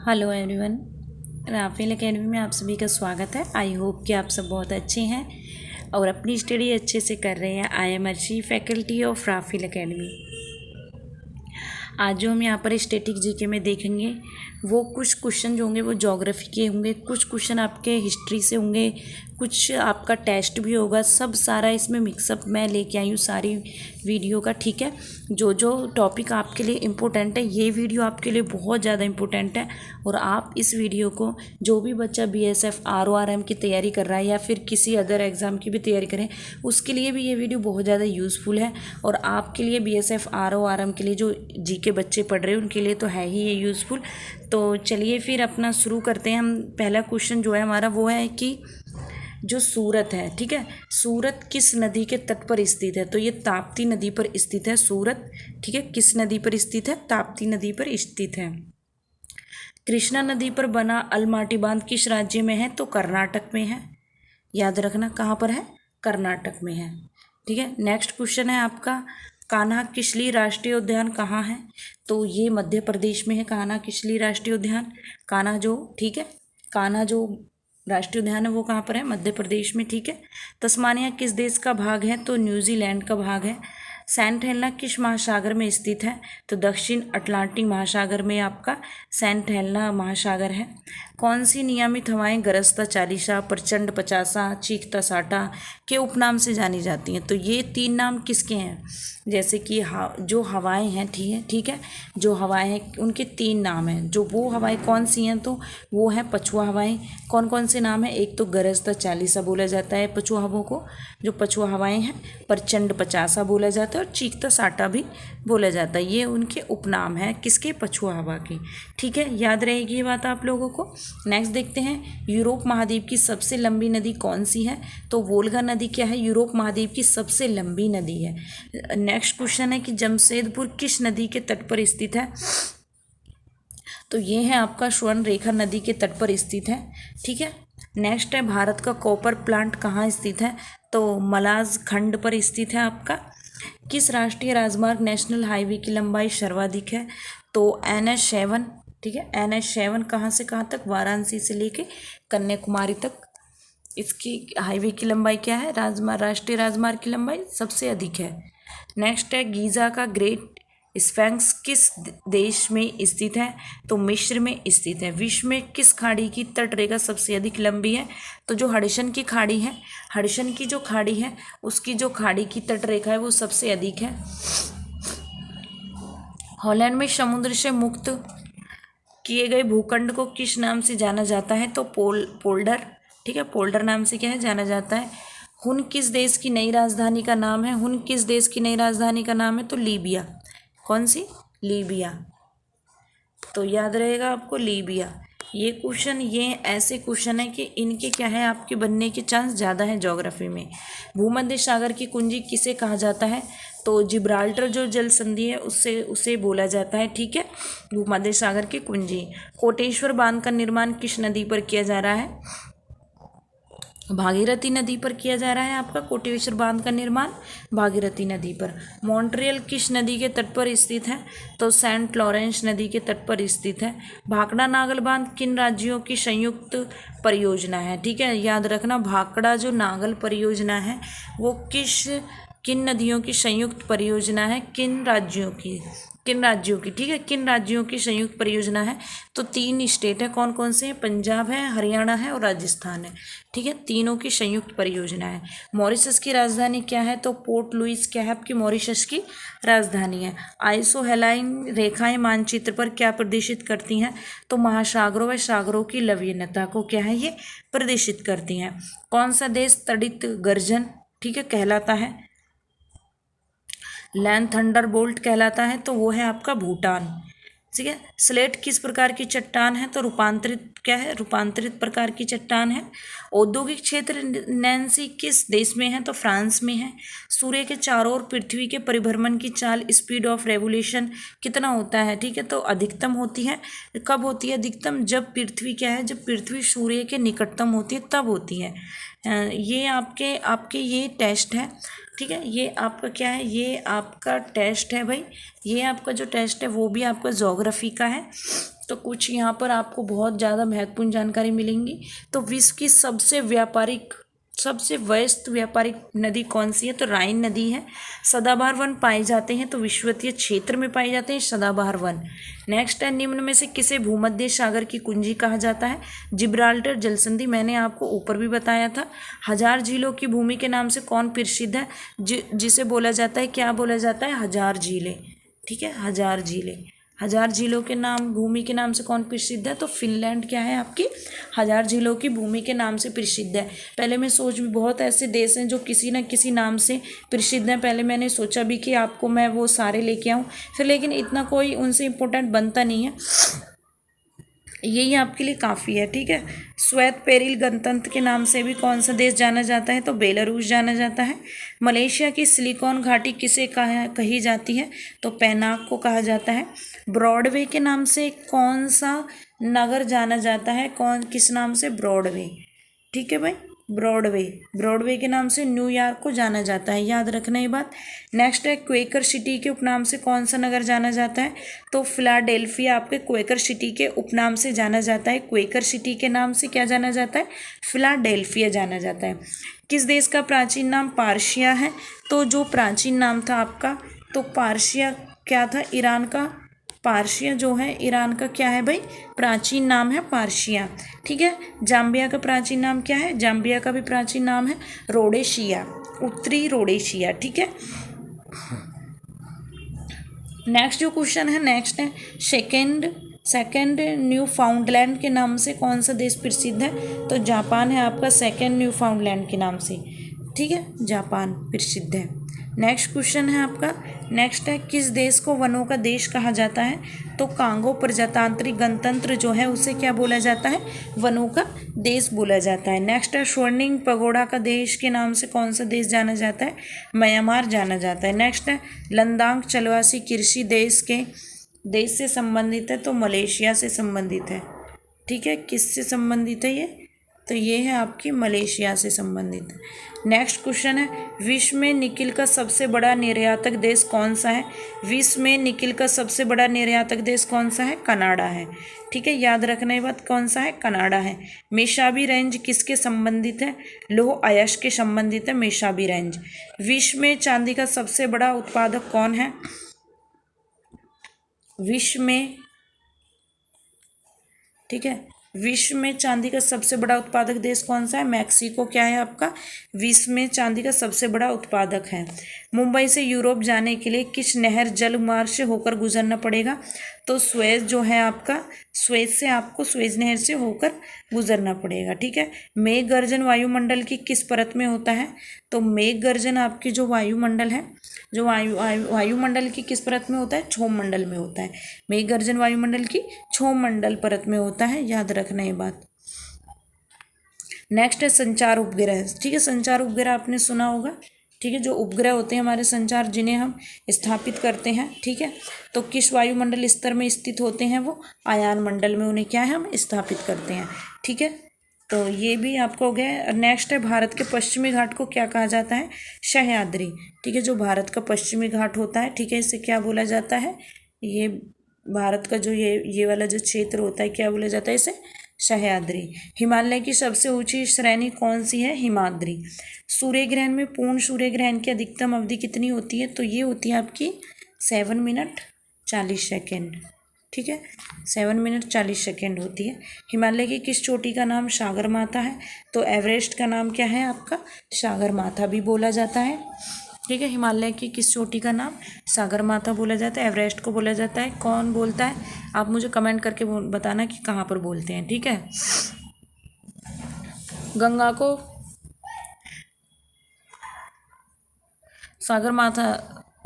Hello everyone, Rafale academy में आप सभी का स्वागत है। आई होप कि आप सब बहुत अच्छे हैं और अपनी स्टडी अच्छे से कर रहे हैं। I am Arshi, faculty of Raphael Academy. आज जो हम यहाँ पर स्टैटिक जीके में देखेंगे वो कुछ क्वेश्चन जो होंगे वो ज्योग्राफी के होंगे, कुछ क्वेश्चन आपके हिस्ट्री से होंगे, कुछ आपका टेस्ट भी होगा। सब सारा इसमें मिक्सअप मैं लेके आई हूँ सारी वीडियो का, ठीक है। जो जो टॉपिक आपके लिए इम्पोर्टेंट है, ये वीडियो आपके लिए बहुत ज़्यादा इम्पोर्टेंट है। और आप इस वीडियो को, जो भी बच्चा BSF RORM की तैयारी कर रहा है या फिर किसी अदर एग्ज़ाम की भी तैयारी करें, उसके लिए भी ये वीडियो बहुत ज़्यादा यूज़फुल है। और आपके लिए BSF RORM के लिए जो जीके बच्चे पढ़ रहे हैं उनके लिए तो है ही ये यूज़फुल। तो चलिए फिर अपना शुरू करते हैं। हम पहला क्वेश्चन जो है हमारा वो है कि जो सूरत है, ठीक है, सूरत किस नदी के तट पर स्थित है? तो ये ताप्ती नदी पर स्थित है सूरत, ठीक है। किस नदी पर स्थित है? ताप्ती नदी पर स्थित है। कृष्णा नदी पर बना अलमाटी बांध किस राज्य में है? तो कर्नाटक में है। याद रखना कहाँ पर है? कर्नाटक में है, ठीक है। नेक्स्ट क्वेश्चन है आपका, कान्हा किसली राष्ट्रीय उद्यान कहाँ है? तो ये मध्य प्रदेश में है कान्हा किसली राष्ट्रीय उद्यान। कान्हा जो, ठीक है, कान्हा जो राष्ट्रीय उद्यान है वो कहाँ पर है? मध्य प्रदेश में, ठीक है। तस्मानिया किस देश का भाग है? तो न्यूजीलैंड का भाग है। सेंट हेलेना किस महासागर में स्थित है? तो दक्षिण अटलांटिक महासागर में आपका सेंट हेलेना महासागर है। कौन सी नियमित हवाएं गरजता चालीसा, प्रचंड पचासा, चीखता साठा के उपनाम से जानी जाती हैं? तो ये तीन नाम किसके हैं? जैसे कि जो हवाएं हैं, ठीक है, जो हवाएं हैं उनके तीन नाम हैं। जो वो हवाएं कौन सी हैं? तो वो हैं पछुआ हवाएं। कौन कौन से नाम है? एक तो गरजता चालीसा बोला जाता है पछुआ हवाओं को, जो पछुआ हवाएं हैं। प्रचंड पचासा बोला जाता है और चीखता साटा भी बोला जाता है। ये उनके उपनाम हैं किसके? पछुआ हवा के, ठीक है। याद रहेगी ये बात आप लोगों को। नेक्स्ट देखते हैं, यूरोप महाद्वीप की सबसे लंबी नदी कौन सी है? तो वोल्गा नदी क्या है? यूरोप महाद्वीप की सबसे लंबी नदी है। नेक्स्ट क्वेश्चन है कि जमशेदपुर किस नदी के तट पर स्थित है? तो ये है आपका स्वर्ण रेखा नदी के तट पर स्थित है, ठीक है। नेक्स्ट है, भारत का कॉपर प्लांट कहाँ स्थित है? तो मलाज खंड पर स्थित है आपका। किस राष्ट्रीय राजमार्ग नेशनल हाईवे की लंबाई सर्वाधिक है? तो NH7, ठीक है। NH7 कहाँ से कहाँ तक? वाराणसी से लेके कन्याकुमारी तक। इसकी हाईवे की लंबाई क्या है? राष्ट्रीय राजमार्ग की लंबाई सबसे अधिक है। नेक्स्ट है, गीज़ा का ग्रेट स्फिंक्स किस देश में स्थित है? तो मिस्र में स्थित है। विश्व में किस खाड़ी की तटरेखा सबसे अधिक लंबी है? तो जो हडसन की खाड़ी है, हडसन की जो खाड़ी है उसकी जो खाड़ी की तटरेखा है वो सबसे अधिक है। हॉलैंड में समुद्र से मुक्त किए गए भूखंड को किस नाम से जाना जाता है? तो पोल्डर, ठीक है, पोल्डर नाम से क्या है? जाना जाता है। हुन किस देश की नई राजधानी का नाम है? हुन किस देश की नई राजधानी का नाम है? तो लीबिया। कौन सी? लीबिया। तो याद रहेगा आपको लीबिया। ये क्वेश्चन, ये ऐसे क्वेश्चन है कि इनके क्या है, आपके बनने के चांस ज़्यादा हैं ज्योग्राफी में। भूमध्य सागर की कुंजी किसे कहा जाता है? तो जिब्राल्टर जो जल संधि है उसे बोला जाता है, ठीक है, भूमध्य सागर की कुंजी। कोटेश्वर बांध का निर्माण किस नदी पर किया जा रहा है? भागीरथी नदी पर किया जा रहा है आपका कोटेश्वर बांध का निर्माण, भागीरथी नदी पर। मॉन्ट्रियल किस नदी के तट पर स्थित है? तो सेंट लॉरेंस नदी के तट पर स्थित है। भाखड़ा नागल बांध किन राज्यों की संयुक्त परियोजना है? ठीक है, याद रखना, भाखड़ा जो नागल परियोजना है वो किन नदियों की संयुक्त परियोजना है? किन राज्यों की, ठीक है, किन राज्यों की संयुक्त परियोजना है? तो 3 स्टेट है। कौन कौन से हैं? पंजाब है, हरियाणा है और राजस्थान है, ठीक है। तीनों की संयुक्त परियोजना है। मॉरिशस की राजधानी क्या है? तो पोर्ट लुइस क्या है आपकी मॉरिशस की राजधानी है। आइसोहेलाइन रेखाएं मानचित्र पर क्या प्रदर्शित करती हैं? तो महासागरों व सागरों की लवणता को क्या है, ये प्रदर्शित करती हैं। कौन सा देश तड़ित गर्जन, ठीक है, कहलाता है? लैंड थंडर बोल्ट कहलाता है, तो वो है आपका भूटान, ठीक है। स्लेट किस प्रकार की चट्टान है? तो रूपांतरित, क्या है? रूपांतरित प्रकार की चट्टान है। औद्योगिक क्षेत्र नैन्सी किस देश में है? तो फ्रांस में है। सूर्य के चारों ओर पृथ्वी के परिभ्रमण की चाल, स्पीड ऑफ रेवोल्यूशन कितना होता है? ठीक है, तो अधिकतम होती है। कब होती है अधिकतम? जब पृथ्वी क्या है, जब पृथ्वी सूर्य के निकटतम होती है तब होती है। ये आपके ये टेस्ट है, ठीक है। ये आपका क्या है? ये आपका टेस्ट है भाई। ये आपका जो टेस्ट है वो भी आपका ज्योग्राफी का है, तो कुछ यहाँ पर आपको बहुत ज़्यादा महत्वपूर्ण जानकारी मिलेंगी। तो विश्व की सबसे व्यस्त व्यापारिक नदी कौन सी है? तो राइन नदी है। सदाबहार वन पाए जाते हैं तो विषुवतीय क्षेत्र में पाए जाते हैं सदाबहार वन। नेक्स्ट है, निम्न में से किसे भूमध्य सागर की कुंजी कहा जाता है? जिब्राल्टर जलसंधि, मैंने आपको ऊपर भी बताया था। हजार झीलों की भूमि के नाम से कौन प्रसिद्ध है? जिसे बोला जाता है, क्या बोला जाता है? हजार झीलें। ठीक है, हजार झीलें। हजार झीलों के नाम, भूमि के नाम से कौन प्रसिद्ध है? तो फिनलैंड क्या है आपकी? हजार झीलों की भूमि के नाम से प्रसिद्ध है। पहले मैं सोच भी, बहुत ऐसे देश हैं जो किसी न किसी नाम से प्रसिद्ध हैं। पहले मैंने सोचा भी कि आपको मैं वो सारे लेके आऊँ, फिर लेकिन इतना कोई उनसे इम्पोर्टेंट बनता नहीं है, यही आपके लिए काफ़ी है। ठीक है, श्वेत पेरिल गणतंत्र के नाम से भी कौन सा देश जाना जाता है? तो बेलारूस जाना जाता है। मलेशिया की सिलिकॉन घाटी किसे कही जाती है? तो पेनांग को कहा जाता है। ब्रॉडवे के नाम से कौन सा नगर जाना जाता है? किस नाम से? ब्रॉडवे। ठीक है भाई, ब्रॉडवे के नाम से न्यूयॉर्क को जाना जाता है, याद रखना ये बात। नेक्स्ट है, क्वेकर सिटी के उपनाम से कौन सा नगर जाना जाता है? तो फिलाडेल्फिया आपके क्वेकर सिटी के उपनाम से जाना जाता है। क्वेकर सिटी के नाम से क्या जाना जाता है? फिलाडेल्फिया जाना जाता है। किस देश का प्राचीन नाम पार्शिया है? तो जो प्राचीन नाम था आपका, तो पार्शिया क्या था? ईरान का। पार्शिया जो है ईरान का क्या है भाई? प्राचीन नाम है पार्शिया। ठीक है, जाम्बिया का प्राचीन नाम क्या है? जाम्बिया का भी प्राचीन नाम है रोडेशिया, उत्तरी रोडेशिया। ठीक है, नेक्स्ट जो क्वेश्चन है, नेक्स्ट है, सेकेंड न्यू फाउंडलैंड के नाम से कौन सा देश प्रसिद्ध है? तो जापान है आपका सेकेंड न्यू फाउंडलैंड के नाम से। ठीक है, जापान प्रसिद्ध है। नेक्स्ट क्वेश्चन है आपका, नेक्स्ट है, किस देश को वनों का देश कहा जाता है? तो कांगो प्रजातांत्रिक गणतंत्र जो है उसे क्या बोला जाता है? वनों का देश बोला जाता है। नेक्स्ट है, स्वर्णिम पगोड़ा का देश के नाम से कौन सा देश जाना जाता है? म्यांमार जाना जाता है। नेक्स्ट है, लद्दाख चलवासी कृषि देश से संबंधित है? तो मलेशिया से संबंधित है। ठीक है, किससे संबंधित है ये? तो ये है आपकी मलेशिया से संबंधित है। नेक्स्ट क्वेश्चन है, विश्व में निकिल का सबसे बड़ा निर्यातक देश कौन सा है? विश्व में निकिल का सबसे बड़ा निर्यातक देश कौन सा है? कनाडा है। ठीक है, याद रखना ये बात, कौन सा है? कनाडा है। मेशाबी रेंज किसके संबंधित है? लौह अयस्क के संबंधित है मेशाबी रेंज। विश्व में चांदी का सबसे बड़ा उत्पादक कौन है? विश्व में, ठीक है, विश्व में चांदी का सबसे बड़ा उत्पादक देश कौन सा है? मैक्सिको क्या है आपका? विश्व में चांदी का सबसे बड़ा उत्पादक है। मुंबई से यूरोप जाने के लिए किस नहर जल मार्ग से होकर गुजरना पड़ेगा? तो स्वेज जो है आपका, स्वेज नहर से होकर गुजरना पड़ेगा। ठीक है, मेघ गर्जन वायुमंडल की किस परत में होता है? तो मेघ गर्जन आपकी जो वायुमंडल है, जो वायुमंडल की किस परत में होता है? क्षोभ मंडल में होता है। मेघ गर्जन वायुमंडल की क्षोभ मंडल परत में होता है, याद रखना ये बात। नेक्स्ट है संचार उपग्रह। ठीक है, संचार उपग्रह आपने सुना होगा। ठीक है, जो उपग्रह होते हैं हमारे संचार, जिन्हें हम स्थापित करते हैं, ठीक है, तो किस वायुमंडल स्तर में स्थित होते हैं? वो आयान मंडल में उन्हें क्या है? हम स्थापित करते हैं। ठीक है, तो ये भी आपको हो गया। नेक्स्ट है, भारत के पश्चिमी घाट को क्या कहा जाता है? सह्याद्री। ठीक है, जो भारत का पश्चिमी घाट होता है, ठीक है, इसे क्या बोला जाता है? ये भारत का जो ये वाला जो क्षेत्र होता है, क्या बोला जाता है इसे? सह्याद्री। हिमालय की सबसे ऊंची श्रेणी कौन सी है? हिमाद्री। सूर्य ग्रहण में पूर्ण सूर्य ग्रहण की अधिकतम अवधि कितनी होती है? तो ये होती है आपकी 7 मिनट 40 सेकेंड। ठीक है, 7 मिनट 40 सेकेंड होती है। हिमालय की किस चोटी का नाम सागर माथा है? तो एवरेस्ट का नाम क्या है आपका? सागर माथा भी बोला जाता है। ठीक है, हिमालय की किस चोटी का नाम सागर माथा बोला जाता है? एवरेस्ट को बोला जाता है। कौन बोलता है? आप मुझे कमेंट करके बताना कि कहाँ पर बोलते हैं। ठीक है, गंगा को सागर माथा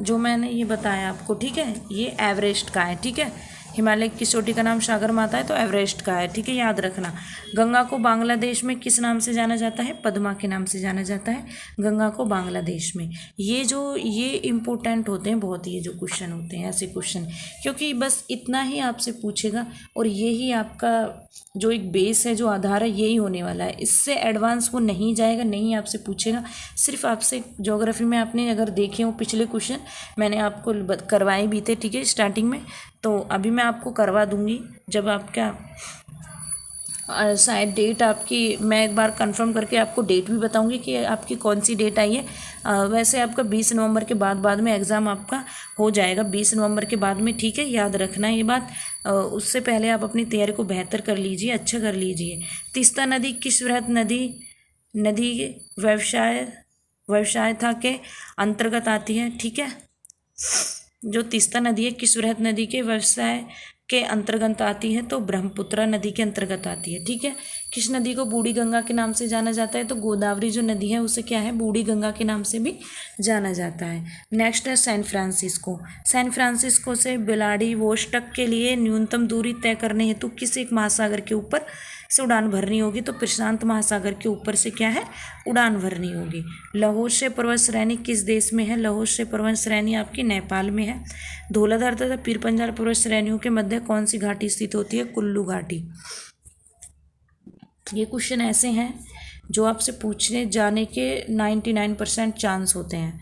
जो मैंने ये बताया आपको, ठीक है, ये एवरेस्ट का है। ठीक है, हिमालय की चोटी का नाम सागर माथा है, तो एवरेस्ट का है। ठीक है, याद रखना। गंगा को बांग्लादेश में किस नाम से जाना जाता है? पद्मा के नाम से जाना जाता है गंगा को बांग्लादेश में। ये इम्पोर्टेंट होते हैं बहुत, ये जो क्वेश्चन होते हैं ऐसे क्वेश्चन, क्योंकि बस इतना ही आपसे पूछेगा और यही आपका जो एक बेस है, जो आधार है, यही होने वाला है। इससे एडवांस वो नहीं जाएगा, नहीं आपसे पूछेगा। सिर्फ आपसे ज्योग्राफी में आपने अगर देखे हो पिछले क्वेश्चन मैंने आपको करवाए भी थे, ठीक है, स्टार्टिंग में, तो अभी मैं आपको करवा दूँगी जब आपका शायद डेट आपकी, मैं एक बार कंफर्म करके आपको डेट भी बताऊंगी कि आपकी कौन सी डेट आई है। वैसे आपका 20 नवंबर के बाद में एग्ज़ाम आपका हो जाएगा, 20 नवंबर के बाद में, ठीक है, याद रखना ये बात। उससे पहले आप अपनी तैयारी को बेहतर कर लीजिए, अच्छा कर लीजिए। तीस्ता नदी किस वृहद नदी व्यवसायता के अंतर्गत आती है, ठीक है। जो तीस्ता नदी है किस वृहद नदी के व्यवसाय के अंतर्गत आती है, तो ब्रह्मपुत्रा नदी के अंतर्गत आती है, ठीक है। किस नदी को बूढ़ी गंगा के नाम से जाना जाता है, तो गोदावरी जो नदी है उसे क्या है, बूढ़ी गंगा के नाम से भी जाना जाता है। नेक्स्ट है सैन फ्रांसिस्को। सैन फ्रांसिस्को से व्लादिवोस्टॉक के लिए न्यूनतम दूरी तय करने हेतु किस एक महासागर के ऊपर से उड़ान भरनी होगी, तो प्रशांत महासागर के ऊपर से क्या है, उड़ान भरनी होगी। लहोसे पर्वत श्रेणी किस देश में है, लहोसे पर्वत श्रेणी आपकी नेपाल में है। धौलाधार तथा पीरपंजाल पर्वत श्रेणियों के मध्य कौन सी घाटी स्थित होती है, कुल्लू घाटी। ये क्वेश्चन ऐसे हैं जो आपसे पूछने जाने के 99% चांस होते हैं,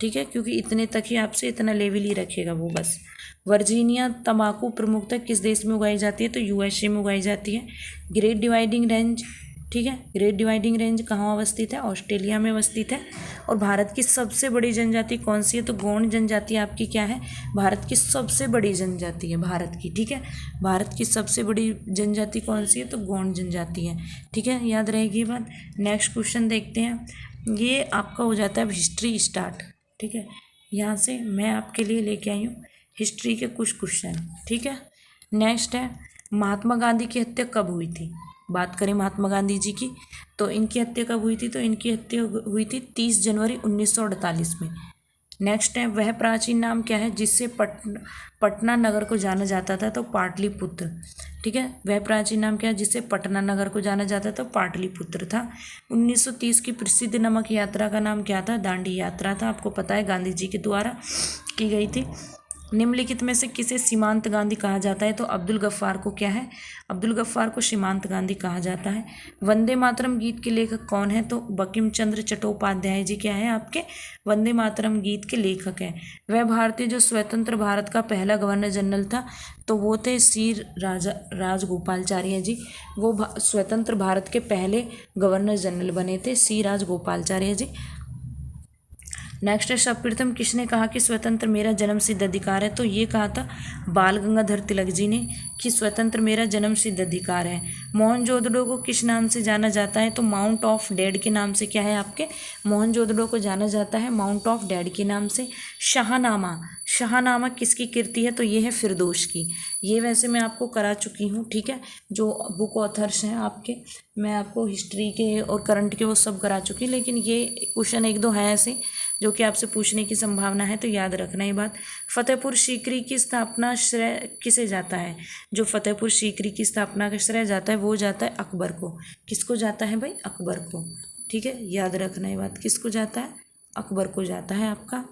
ठीक है, क्योंकि इतने तक ही आपसे इतना लेवल ही रखेगा वो बस। वर्जीनिया तंबाकू प्रमुखतः किस देश में उगाई जाती है, तो यूएसए में उगाई जाती है। ग्रेट डिवाइडिंग रेंज, ठीक है, ग्रेट डिवाइडिंग रेंज कहाँ अवस्थित है, ऑस्ट्रेलिया में अवस्थित है। और भारत की सबसे बड़ी जनजाति कौन सी है, तो गौंड जनजाति आपकी क्या है, भारत की सबसे बड़ी जनजाति है भारत की, ठीक है। भारत की सबसे बड़ी जनजाति कौन सी है, तो गौंड जनजाति है, ठीक है, याद रहेगी ये बात। नेक्स्ट क्वेश्चन देखते हैं, ये आपका हो जाता है हिस्ट्री स्टार्ट, ठीक है। यहाँ से मैं आपके लिए लेके आई हूँ हिस्ट्री के कुछ क्वेश्चन, ठीक है। नेक्स्ट है महात्मा गांधी की हत्या कब हुई थी। बात करें महात्मा गांधी जी की, तो इनकी हत्या कब हुई थी, तो इनकी हत्या हुई थी 30 जनवरी 1948 में। नेक्स्ट है वह प्राचीन नाम क्या है जिससे पटना नगर को जाना जाता था, तो पाटलिपुत्र, ठीक है। वह प्राचीन नाम क्या है जिससे पटना नगर को जाना जाता था, पाटलिपुत्र था। 1930 की प्रसिद्ध नमक यात्रा का नाम क्या था, दांडी यात्रा था, आपको पता है गांधी जी के द्वारा की गई थी। निम्नलिखित में से किसे सीमांत गांधी कहा जाता है, तो अब्दुल गफ्फार को क्या है, अब्दुल गफ्फार को सीमांत गांधी कहा जाता है। वंदे मातरम गीत के लेखक कौन है, तो बंकिम चंद्र चट्टोपाध्याय जी क्या है आपके वंदे मातरम गीत के लेखक हैं। वह भारतीय जो स्वतंत्र भारत का पहला गवर्नर जनरल था, तो वो थे सी राजगोपालाचार्य जी। वो स्वतंत्र भारत के पहले गवर्नर जनरल बने थे, सी राजगोपालाचार्य जी। नेक्स्ट है सर्वप्रथम किसने कहा कि स्वतंत्र मेरा जन्म सिद्ध अधिकार है, तो ये कहा था बाल गंगाधर तिलक जी ने कि स्वतंत्र मेरा जन्म सिद्ध अधिकार है। मोहनजोदड़ो को किस नाम से जाना जाता है, तो माउंट ऑफ डेड के नाम से क्या है आपके मोहनजोदड़ो को जाना जाता है, माउंट ऑफ डेड के नाम से। शाहनामा किसकी कृति है, तो ये है फिरदौस की। ये वैसे मैं आपको करा चुकी हूँ, ठीक है, जो बुक ऑथर्स हैं आपके, मैं आपको हिस्ट्री के और करंट के वो सब करा चुकी, लेकिन ये क्वेश्चन एक दो हैं ऐसे जो कि आपसे पूछने की संभावना है, तो याद रखना ये बात। फतेहपुर सीकरी की स्थापना श्रेय किसे जाता है, जो फतेहपुर सीकरी की स्थापना का श्रेय जाता है वो जाता है अकबर को। किसको जाता है भाई, अकबर को, ठीक है, याद रखना ये बात, किसको जाता है, अकबर को जाता है आपका।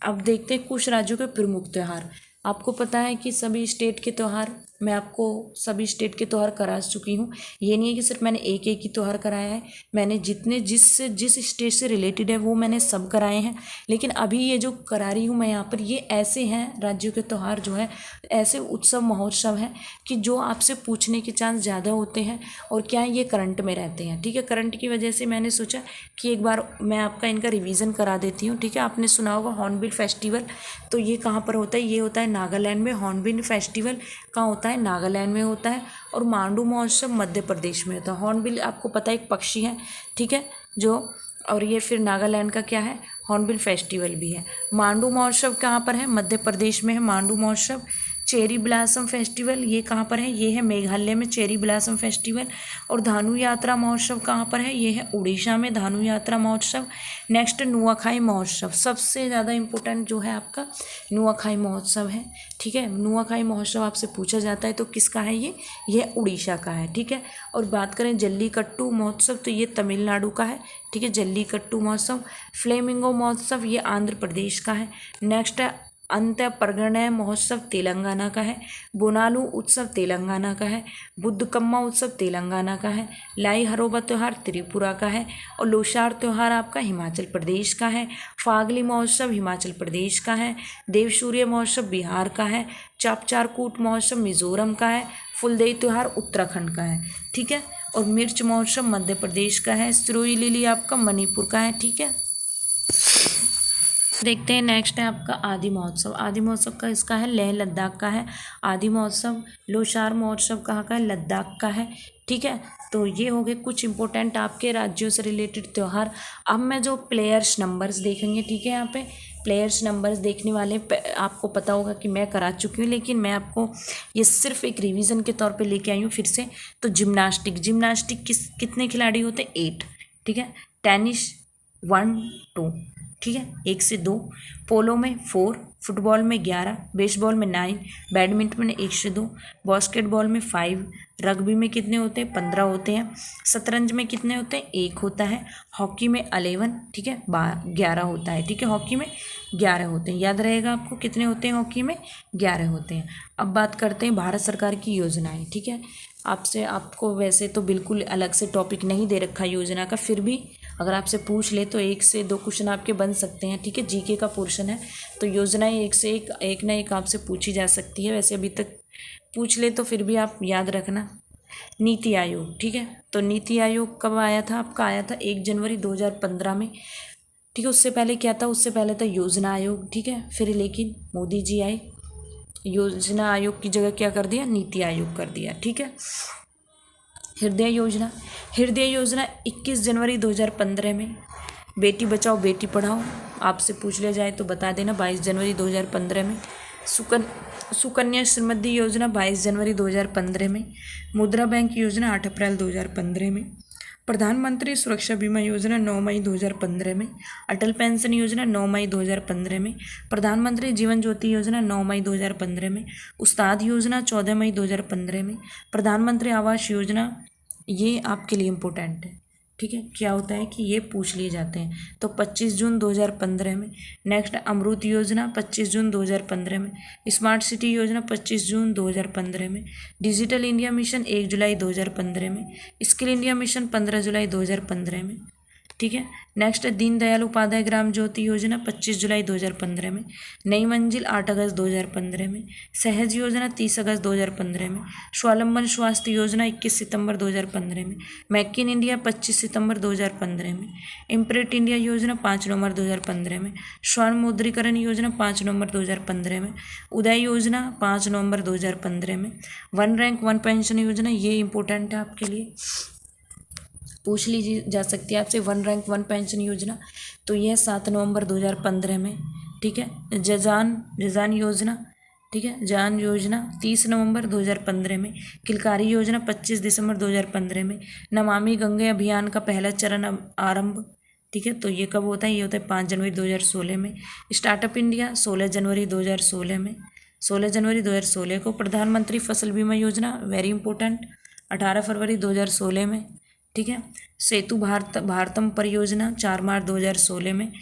अब देखते हैं कुछ राज्यों के प्रमुख त्यौहार। आपको पता है कि सभी स्टेट के त्यौहार, मैं आपको सभी स्टेट के त्यौहार करा चुकी हूँ। ये नहीं है कि सिर्फ मैंने एक ही त्यौहार कराया है, मैंने जिस स्टेट से रिलेटेड है वो मैंने सब कराए हैं। लेकिन अभी ये जो करा रही हूँ मैं यहाँ पर, ये ऐसे हैं राज्यों के त्यौहार जो है, ऐसे उत्सव महोत्सव हैं कि जो आपसे पूछने के चांस ज़्यादा होते हैं, और क्या है ये करंट में रहते हैं, ठीक है। करंट की वजह से मैंने सोचा कि एक बार मैं आपका इनका रिविज़न करा देती हूँ, ठीक है। आपने सुना होगा हॉर्नबिल फेस्टिवल, तो ये कहाँ पर होता है, ये होता है नागालैंड में। हॉर्नबिल फेस्टिवल कहाँ होता है, नागालैंड में होता है। और मांडू महोत्सव मध्य प्रदेश में होता है। हॉर्नबिल आपको पता है एक पक्षी है, ठीक है, जो, और ये फिर नागालैंड का क्या है, हॉर्नबिल फेस्टिवल भी है। मांडू महोत्सव कहाँ पर है, मध्य प्रदेश में है मांडू महोत्सव। चेरी ब्लॉसम फेस्टिवल ये कहाँ पर है, ये है मेघालय में चेरी ब्लॉसम फेस्टिवल। और धानु यात्रा महोत्सव कहाँ पर है, ये है उड़ीसा में धानु यात्रा महोत्सव। नेक्स्ट नुआखाई महोत्सव, सबसे ज़्यादा इम्पोर्टेंट जो है आपका नुआखाई महोत्सव है, ठीक है। नुआखाई महोत्सव आपसे पूछा जाता है तो किसका है ये उड़ीसा का है, ठीक है। और बात करें जल्लीकट्टू महोत्सव, तो ये तमिलनाडु का है, ठीक है, जल्लीकट्टू महोत्सव। फ्लेमिंगो महोत्सव ये आंध्र प्रदेश का है। नेक्स्ट है अंतःप्रगणय महोत्सव तेलंगाना का है। बोनालू उत्सव तेलंगाना का है। बुद्धकम्मा उत्सव तेलंगाना का है। लाई हरोबा त्यौहार त्रिपुरा का है। और लोसार त्यौहार आपका हिमाचल प्रदेश का है। फागली महोत्सव हिमाचल प्रदेश का है। देवसूर्य महोत्सव बिहार का है। चापचारकूट महोत्सव मिजोरम का है। फुलदेई त्यौहार उत्तराखंड का है, ठीक है। और मिर्च महोत्सव मध्य प्रदेश का है। सिरोही लिली आपका मणिपुर का है, ठीक है। देखते हैं नेक्स्ट है आपका आदि महोत्सव। आदि महोत्सव का इसका है लेह लद्दाख का है आदि महोत्सव। लोसार महोत्सव कहाँ का है? लद्दाख का है, ठीक है। तो ये हो गए कुछ इंपॉर्टेंट आपके राज्यों से रिलेटेड त्यौहार। अब मैं जो प्लेयर्स नंबर्स देखेंगे, ठीक है। यहाँ पे प्लेयर्स नंबर्स देखने वाले आपको पता होगा कि मैं करा चुकी हूँ, लेकिन मैं आपको ये सिर्फ एक रिवीजन के तौर पे लेके आई हूँ फिर से। तो जिम्नास्टिक कितने खिलाड़ी होते हैं? 8, ठीक है। टेनिस 1 2, ठीक है, 1 से 2। पोलो में 4, फुटबॉल में 11, बेसबॉल में 9, बैडमिंटन में 1 से 2, बास्केटबॉल में 5, रग्बी में कितने होते हैं? 15 होते हैं। शतरंज में कितने होते हैं? 1 होता है। हॉकी में 11, ठीक है, 11 होता है, ठीक है। हॉकी में 11 होते हैं, याद रहेगा आपको कितने होते हैं? हॉकी में 11 होते हैं। अब बात करते हैं भारत सरकार की योजनाएं, ठीक है। आपको वैसे तो बिल्कुल अलग से टॉपिक नहीं दे रखा योजना का, फिर भी अगर आपसे पूछ ले तो 1 से 2 क्वेश्चन आपके बन सकते हैं, ठीक है। जीके का पोर्शन है तो योजनाएं 1 से 1 ना एक आपसे पूछी जा सकती है। वैसे अभी तक पूछ ले तो फिर भी आप याद रखना। नीति आयोग, ठीक है। तो नीति आयोग कब आया था? आपका आया था 1 जनवरी 2015 में, ठीक है। उससे पहले क्या था? उससे पहले था योजना आयोग, ठीक है। फिर लेकिन मोदी जी आए, योजना आयोग की जगह क्या कर दिया? नीति आयोग कर दिया, ठीक है। हृदय योजना 21 जनवरी 2015 में। बेटी बचाओ बेटी पढ़ाओ आपसे पूछ लिया जाए तो बता देना 22 जनवरी 2015 में। सुकन्या समृद्धि योजना 22 जनवरी 2015 में। मुद्रा बैंक योजना 8 अप्रैल 2015 में। प्रधानमंत्री सुरक्षा बीमा योजना 9 मई 2015 में। अटल पेंशन योजना 9 मई 2015 में। प्रधानमंत्री जीवन ज्योति योजना 9 मई 2015 में। उस्ताद योजना 14 मई 2015 में। प्रधानमंत्री आवास योजना, ये आपके लिए इम्पोर्टेंट है, ठीक है। क्या होता है कि ये पूछ लिए जाते हैं, तो 25 जून 2015 में। नेक्स्ट अमृत योजना 25 जून 2015 में। स्मार्ट सिटी योजना 25 जून 2015 में। डिजिटल इंडिया मिशन 1 जुलाई 2015 में। स्किल इंडिया मिशन 15 जुलाई 2015 में, ठीक है। नेक्स्ट दीनदयाल उपाध्याय ग्राम ज्योति योजना 25 जुलाई 2015 में। नई मंजिल 8 अगस्त 2015 में। सहज योजना 30 अगस्त 2015 में। स्वावलंबन स्वास्थ्य योजना 21 सितंबर 2015 में। मेक इन इंडिया 25 सितंबर 2015 में। इम्प्रिंट इंडिया योजना 5 नवंबर 2015 में। स्वर्ण मुद्रीकरण योजना 5 नवंबर 2015 में। उदय योजना 5 नवंबर 2015 में। 1 रैंक 1 पेंशन योजना, ये इंपॉर्टेंट है आपके लिए, पूछ लीजिए जा सकती है आपसे। 1 रैंक 1 पेंशन योजना, तो यह 7 नवंबर 2015 में, ठीक है। जजान योजना, ठीक है, जान योजना 30 नवंबर 2015 में। किलकारी योजना 25 दिसंबर 2015 में। नमामि गंगे अभियान का पहला चरण आरंभ, ठीक है। तो ये कब होता है? ये होता है 5 जनवरी 2016 में। स्टार्टअप इंडिया 16 जनवरी 2016 में। 16 जनवरी 2016 को। प्रधानमंत्री फसल बीमा योजना वेरी इंपॉर्टेंट 18 फरवरी 2016 में, ठीक है। सेतु भारतम परियोजना 4 मार्च 2016 में।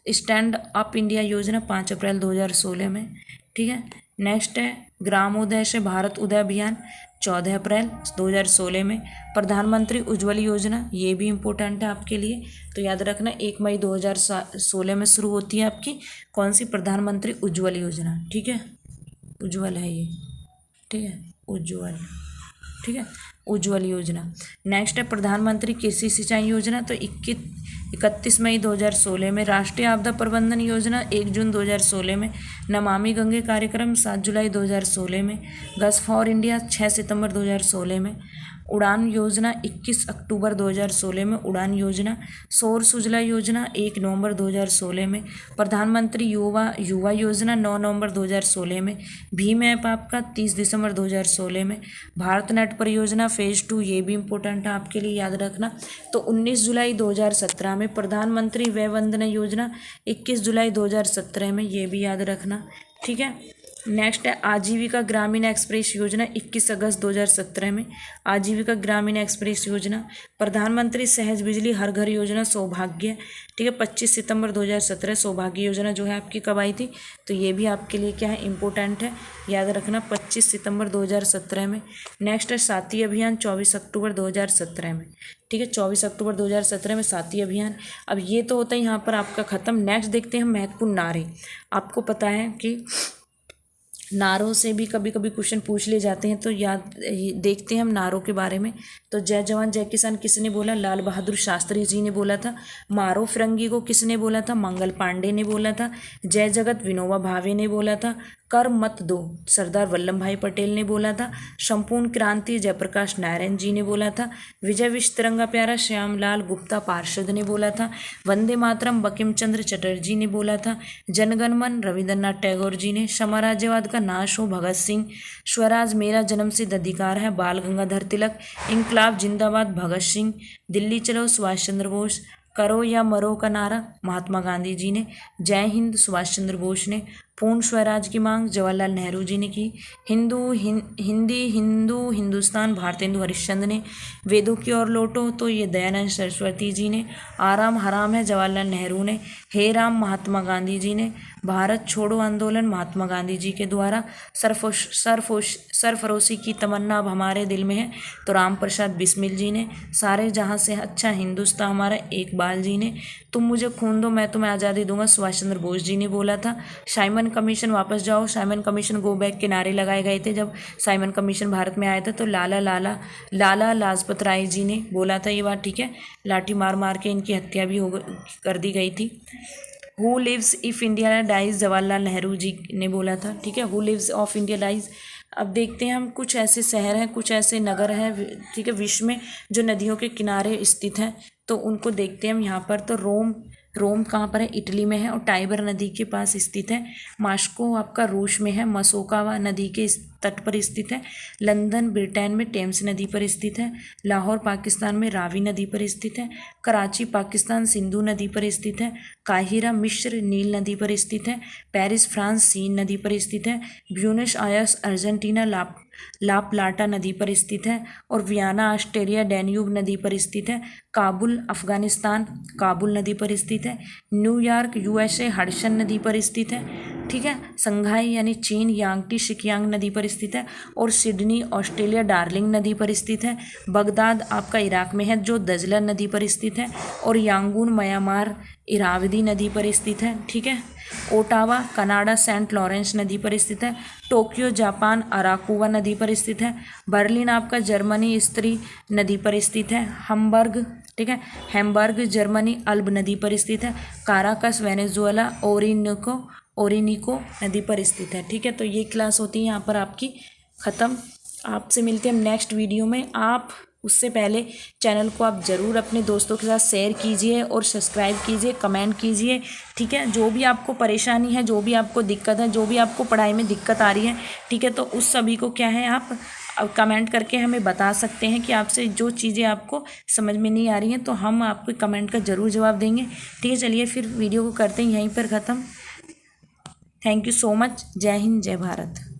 स्टैंड अप इंडिया योजना 5 अप्रैल 2016 में, ठीक है। नेक्स्ट है ग्रामोदय से भारत उदय अभियान 14 अप्रैल 2016 में। प्रधानमंत्री उज्ज्वल योजना, ये भी इम्पोर्टेंट है आपके लिए, तो याद रखना 1 मई 2016 में शुरू होती है आपकी कौन सी? प्रधानमंत्री उज्ज्वल योजना, ठीक है। उज्ज्वल है ये, ठीक है, उज्ज्वल, ठीक है, उज्ज्वल योजना। नेक्स्ट है प्रधानमंत्री कृषि सिंचाई योजना, तो 31 मई 2016 में। राष्ट्रीय आपदा प्रबंधन योजना 1 जून 2016 में। नमामि गंगे कार्यक्रम 7 जुलाई 2016 में। गस फॉर इंडिया 6 सितंबर 2016 में। उड़ान योजना 21 अक्टूबर 2016 में। उड़ान योजना। सौर सुजला योजना 1 नवंबर 2016 में। प्रधानमंत्री युवा योजना 9 नवंबर 2016 में। भीम ऐप आपका 30 दिसंबर 2016 में। भारत नेट परियोजना फेज़ 2, ये भी इम्पोर्टेंट है आपके लिए, याद रखना। तो 19 जुलाई 2017 में। प्रधानमंत्री वय वंदना योजना 21 जुलाई 2017 में, ये भी याद रखना, ठीक है। नेक्स्ट है आजीविका ग्रामीण एक्सप्रेस योजना 21 अगस्त 2017 में। आजीविका ग्रामीण एक्सप्रेस योजना, प्रधानमंत्री सहज बिजली हर घर योजना सौभाग्य, ठीक है, 25 सितंबर 2017 सौभाग्य योजना जो है आपकी कब आई थी, तो ये भी आपके लिए क्या है, इंपॉर्टेंट है, याद रखना 25 सितंबर 2017 में। नेक्स्ट है साथी अभियान 24 अक्टूबर 2017 में, ठीक है, 24 अक्टूबर 2017 में साथी अभियान। अब ये तो होता है यहाँ पर आपका खत्म। नेक्स्ट देखते हैं हम महत्वपूर्ण नारे। आपको पता है कि नारों से भी कभी कभी क्वेश्चन पूछ लिए जाते हैं, तो याद देखते हैं हम नारों के बारे में। तो जय जवान जय किसान किसने बोला, लाल बहादुर शास्त्री जी ने बोला था। मारो फिरंगी को किसने बोला था, मंगल पांडे ने बोला था। जय जगत विनोबा भावे ने बोला था। कर मत दो सरदार वल्लभ भाई पटेल ने बोला था। संपूर्ण क्रांति जयप्रकाश नारायण जी ने बोला था। विजय विश्व तिरंगा प्यारा श्यामलाल गुप्ता पार्षद ने बोला था। वंदे मातरम बंकिम चंद्र चटर्जी ने बोला था। जनगण मन रविंद्रनाथ टैगोर जी ने। साम्राज्यवाद का नाश हो भगत सिंह। स्वराज मेरा जन्मसिद्ध अधिकार है बाल गंगाधर तिलक। इंकलाब जिंदाबाद भगत सिंह। दिल्ली चलो सुभाष चंद्र बोस। करो या मरो का नारा महात्मा गांधी जी ने। जय हिंद सुभाष चंद्र बोस ने। पूर्ण स्वराज की मांग जवाहरलाल नेहरू जी ने की। हिंदू हिंदुस्तान भारतेंदु हरिश्चंद्र ने। वेदों की ओर लौटो तो ये दयानंद सरस्वती जी ने। आराम हराम है जवाहरलाल नेहरू ने। हे राम महात्मा गांधी जी ने। भारत छोड़ो आंदोलन महात्मा गांधी जी के द्वारा। सरफरोशी की तमन्ना अब हमारे दिल में है तो राम प्रसाद बिस्मिल जी ने। सारे जहां से अच्छा हिंदुस्तान हमारा इकबाल जी ने। तुम मुझे खून दो मैं तुम्हें आज़ादी दूंगा सुभाष चंद्र बोस जी ने बोला था। साइमन कमीशन वापस जाओ, साइमन कमीशन गो बैक के नारे लगाए गए थे जब साइमन कमीशन भारत में आया था, तो लाला लाजपत राय जी ने बोला था ये बात, ठीक है। लाठी मार मार के इनकी हत्या भी कर दी गई थी। Who lives if India dies Jawaharlal Nehru ji ने बोला था, ठीक है। Who lives of India dies. अब देखते हैं हम कुछ ऐसे शहर हैं, कुछ ऐसे नगर हैं, ठीक है, विश्व में जो नदियों के किनारे स्थित हैं, तो उनको देखते हैं हम यहाँ पर। तो रोम कहाँ पर है, इटली में है और टाइबर नदी के पास स्थित है। मास्को आपका रूस में है, मसोकावा नदी के तट पर स्थित है। लंदन ब्रिटेन में टेम्स नदी पर स्थित है। लाहौर पाकिस्तान में रावी नदी पर स्थित है। कराची पाकिस्तान सिंधु नदी पर स्थित है। काहिरा मिस्र नील नदी पर स्थित है। पेरिस फ्रांस सीन नदी पर स्थित है। ब्यूनस आयर्स अर्जेंटीना ला प्लाटा नदी पर स्थित है। और वियना ऑस्ट्रेलिया डैन्यूब नदी पर स्थित है। काबुल अफगानिस्तान काबुल नदी पर स्थित है। न्यूयॉर्क यूएसए हडसन नदी पर स्थित है, ठीक है। संघाई यानी चीन यांगटी शिकियांग नदी पर स्थित है। और सिडनी ऑस्ट्रेलिया डार्लिंग नदी पर स्थित है। बगदाद आपका इराक में है जो दजला नदी पर स्थित है। और यांगून म्यांमार इरावदी नदी पर स्थित है, ठीक है। ओटावा कनाडा सेंट लॉरेंस नदी पर स्थित है। टोक्यो जापान अराकुवा नदी पर स्थित है। बर्लिन आपका जर्मनी स्त्री नदी पर स्थित है। हम्बर्ग, ठीक है, हैम्बर्ग जर्मनी अल्ब नदी पर स्थित है। काराकस वेनेजुएला ओरिनिको नदी पर स्थित है, ठीक है। तो ये क्लास होती है यहाँ पर आपकी ख़त्म। आपसे मिलते हैं हम नेक्स्ट वीडियो में। आप उससे पहले चैनल को आप ज़रूर अपने दोस्तों के साथ शेयर कीजिए और सब्सक्राइब कीजिए, कमेंट कीजिए, ठीक है। जो भी आपको परेशानी है, जो भी आपको दिक्कत है, जो भी आपको पढ़ाई में दिक्कत आ रही है, ठीक है, तो उस सभी को क्या है आप कमेंट करके हमें बता सकते हैं कि आपसे जो चीज़ें आपको समझ में नहीं आ रही हैं, तो हम आपको कमेंट का ज़रूर जवाब देंगे, ठीक है। चलिए फिर वीडियो को करते हैं यहीं पर ख़त्म। Thank you so much. जय हिंद जय भारत।